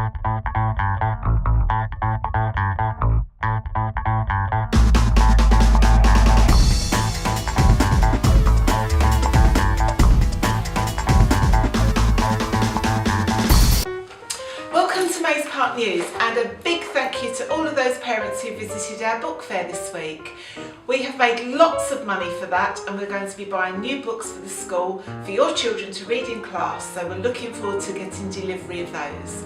Welcome to Maze Park News, and a big thank you to all of those parents who visited our book fair this week. We have made lots of money for that, and we're going to be buying new books for the school for your children to read in class, so we're looking forward to getting delivery of those.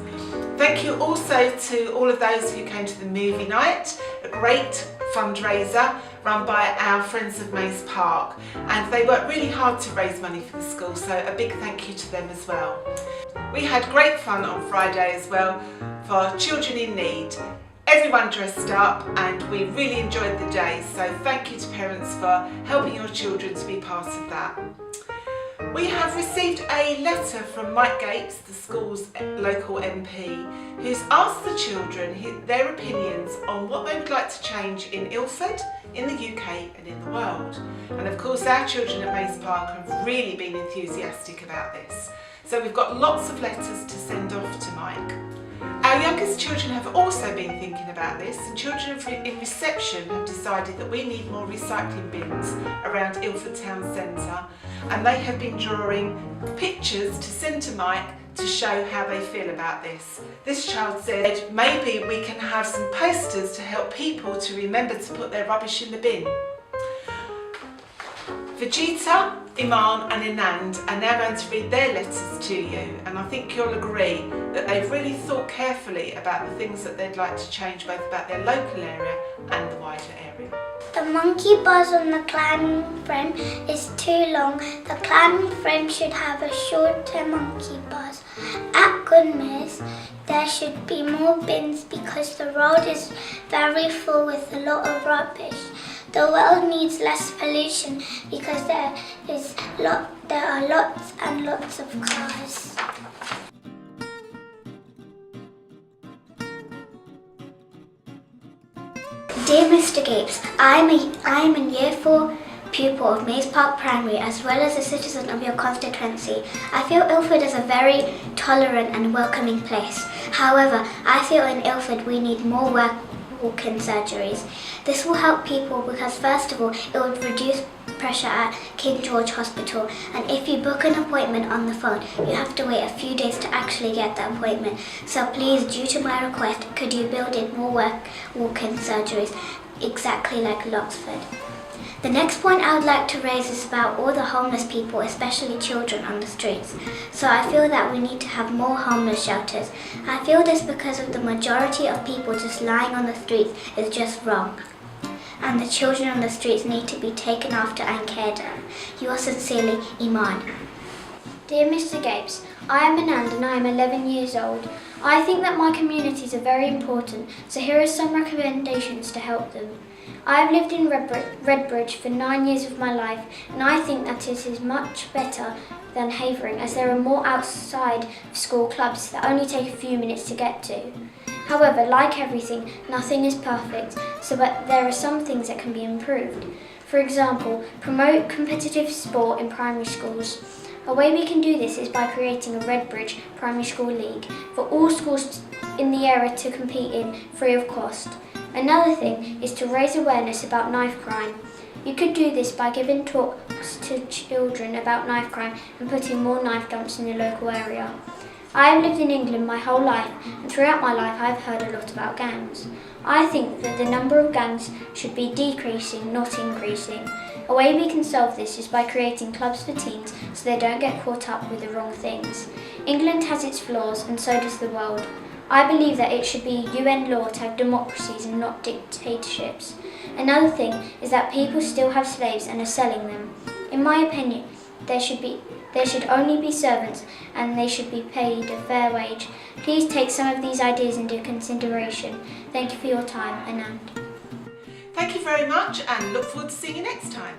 Thank you also to all of those who came to the movie night, a great fundraiser run by our friends of Maze Park, and they worked really hard to raise money for the school, so a big thank you to them as well. We had great fun on Friday as well for children in need. Everyone dressed up and we really enjoyed the day, so thank you to parents for helping your children to be part of that. We have received a letter from Mike Gates, the school's local MP, who's asked the children their opinions on what they would like to change in Ilford, in the UK and in the world. And of course our children at Maze Park have really been enthusiastic about this. So we've got lots of letters to send off to Mike. Our youngest children have also been thinking about this, and children in reception have decided that we need more recycling bins around Ilford Town Centre, and they have been drawing pictures to send to Mike to show how they feel about this. This child said maybe we can have some posters to help people to remember to put their rubbish in the bin. Vijita, Iman and Anand are now going to read their letters to you, and I think you'll agree that they've really thought carefully about the things that they'd like to change, both about their local area and the wider area. The monkey bars on the climbing frame is too long. The climbing frame should have a shorter monkey bars. At Goodness, there should be more bins because the road is very full with a lot of rubbish. The world needs less pollution because there are lots and lots of cars. Dear Mr. Gapes, I am a Year 4 pupil of Maze Park Primary as well as a citizen of your constituency. I feel Ilford is a very tolerant and welcoming place. However, I feel in Ilford we need more walk-in surgeries. This will help people because first of all it would reduce pressure at King George Hospital, and if you book an appointment on the phone you have to wait a few days to actually get the appointment. So please, due to my request, could you build in more walk-in surgeries exactly like Loxford? The next point I would like to raise is about all the homeless people, especially children on the streets. So I feel that we need to have more homeless shelters. I feel this because of the majority of people just lying on the streets is just wrong. And the children on the streets need to be taken after and cared for. Yours sincerely, Iman. Dear Mr. Gapes, I am Anand and I am 11 years old. I think that my communities are very important, so here are some recommendations to help them. I have lived in Redbridge for 9 years of my life, and I think that it is much better than Havering as there are more outside school clubs that only take a few minutes to get to. However, like everything, nothing is perfect, but there are some things that can be improved. For example, promote competitive sport in primary schools. A way we can do this is by creating a Redbridge Primary School League for all schools in the area to compete in free of cost. Another thing is to raise awareness about knife crime. You could do this by giving talks to children about knife crime and putting more knife dumps in your local area. I have lived in England my whole life, and throughout my life I have heard a lot about gangs. I think that the number of gangs should be decreasing, not increasing. A way we can solve this is by creating clubs for teens so they don't get caught up with the wrong things. England has its flaws and so does the world. I believe that it should be UN law to have democracies and not dictatorships. Another thing is that people still have slaves and are selling them. In my opinion, there should only be servants and they should be paid a fair wage. Please take some of these ideas into consideration. Thank you for your time, Anand. Thank you very much, and look forward to seeing you next time.